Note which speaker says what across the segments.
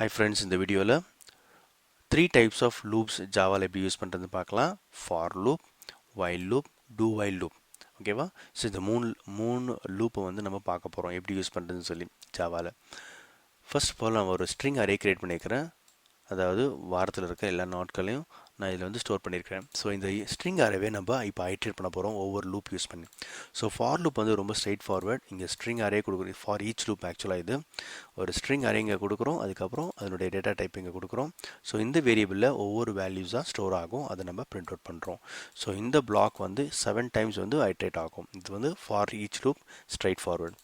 Speaker 1: Hi friends, இந்த வீடியோவில் 3 types of loops ஜாவாவில் எப்படி யூஸ் பண்ணுறதுன்னு பார்க்கலாம். for loop, while loop, do while loop. ஓகேவா? ஸோ இந்த மூணு லூப்பை வந்து நம்ம பார்க்க போகிறோம் எப்படி யூஸ் பண்ணுறதுன்னு சொல்லி ஜாவாவில். ஃபர்ஸ்ட் ஆஃப் ஆல் நான் ஒரு ஸ்ட்ரிங் அரே கிரியேட் பண்ணியிருக்கிறேன். அதாவது வாரத்தில் இருக்க எல்லா நாட்களையும் நான் இதில் வந்து ஸ்டோர் பண்ணியிருக்கேன். ஸோ இந்த ஸ்ட்ரிங் அரேவே நம்ம இப்போ ஐட்ரேட் பண்ண போகிறோம் ஒவ்வொரு லூப் யூஸ் பண்ணி. ஸோ ஃபார் லூப் வந்து ரொம்ப ஸ்ட்ரெயிட் ஃபார்வர்ட். இங்கே ஸ்ட்ரிங் அரே கொடுக்குறோம். ஃபார் ஈச் லூப் ஆக்சுவலாக இது ஒரு ஸ்ட்ரிங் அரே இங்கே கொடுக்குறோம். அதுக்கப்புறம் அதனுடைய டேட்டா டைப் இங்கே கொடுக்குறோம். ஸோ இந்த வேரியபிளில் ஒவ்வொரு வேல்யூஸாக ஸ்டோர் ஆகும். அதை நம்ம பிரிண்ட் அவுட் பண்ணுறோம். ஸோ இந்த பிளாக் வந்து 7 டைம்ஸ் வந்து ஐட்ரேட் ஆகும். இது வந்து for each loop straight forward.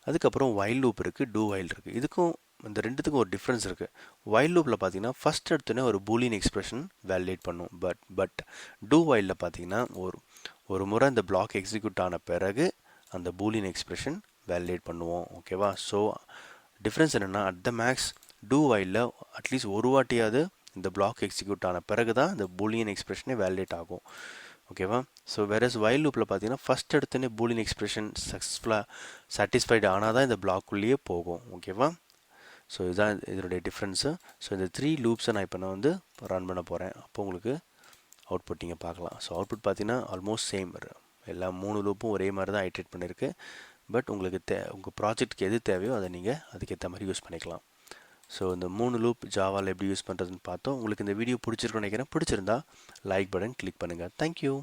Speaker 1: அதுக்கப்புறம் வைல் லூப் இருக்குது, டூ வைல் இருக்குது. இதுக்கும் இந்த ரெண்டுத்துக்கும் ஒரு டிஃப்ரென்ஸ் இருக்குது. வைல் லூப்பில் பார்த்தீங்கன்னா ஃபஸ்ட் எடுத்தோடனே ஒரு பூலியன் எக்ஸ்பிரஷன் வேலிடேட் பண்ணும். பட் டூ வைலில் பார்த்தீங்கன்னா ஒரு முறை இந்த பிளாக் எக்ஸிக்யூட் ஆன பிறகு அந்த பூலியன் எக்ஸ்பிரஷன் வேலிடேட் பண்ணுவோம். ஓகேவா? ஸோ டிஃப்ரென்ஸ் என்னென்னா அட் த மேக்ஸ் டூ வைலில் அட்லீஸ்ட் ஒரு வாட்டியாவது இந்த பிளாக் எக்ஸிக்யூட் ஆன பிறகு தான் இந்த பூலியன் எக்ஸ்பிரஷனே வேலிடேட் ஆகும். ஓகேவா? ஸோ வேறஸ் வைல் லூப்பில் பார்த்தீங்கன்னா ஃபஸ்ட் எடுத்தோடனே பூலியன் எக்ஸ்பிரஷன் சக்ஸஸ்ஃபுல்லாக சாட்டிஸ்ஃபைடு ஆனால் தான் இந்த பிளாக்குள்ளேயே போகும். ஓகேவா? ஸோ இதுதான் இதனுடைய டிஃப்ரென்ஸு. ஸோ இந்த 3 லூப்ஸை நான் இப்போ நான் வந்து ரன் பண்ண போகிறேன். அப்போ உங்களுக்கு அவுட்புட் நீங்கள் பார்க்கலாம். ஸோ அவுட்புட் பார்த்தீங்கன்னா ஆல்மோஸ்ட் சேம். எல்லா 3 லூப்பும் ஒரே மாதிரி தான் ஐட்ரேட் பண்ணியிருக்கு. பட் உங்களுக்கு உங்கள் ப்ராஜெக்ட்டுக்கு எது தேவையோ அதை நீங்கள் அதுக்கேற்ற மாதிரி யூஸ் பண்ணிக்கலாம். ஸோ இந்த 3 லூப் ஜாவாவில் எப்படி யூஸ் பண்ணுறதுன்னு பார்த்தோம். உங்களுக்கு இந்த வீடியோ பிடிச்சிருக்குன்னு நினைக்கிறேன். பிடிச்சிருந்தா லைக் பட்டன் கிளிக் பண்ணுங்கள். தேங்க்யூ.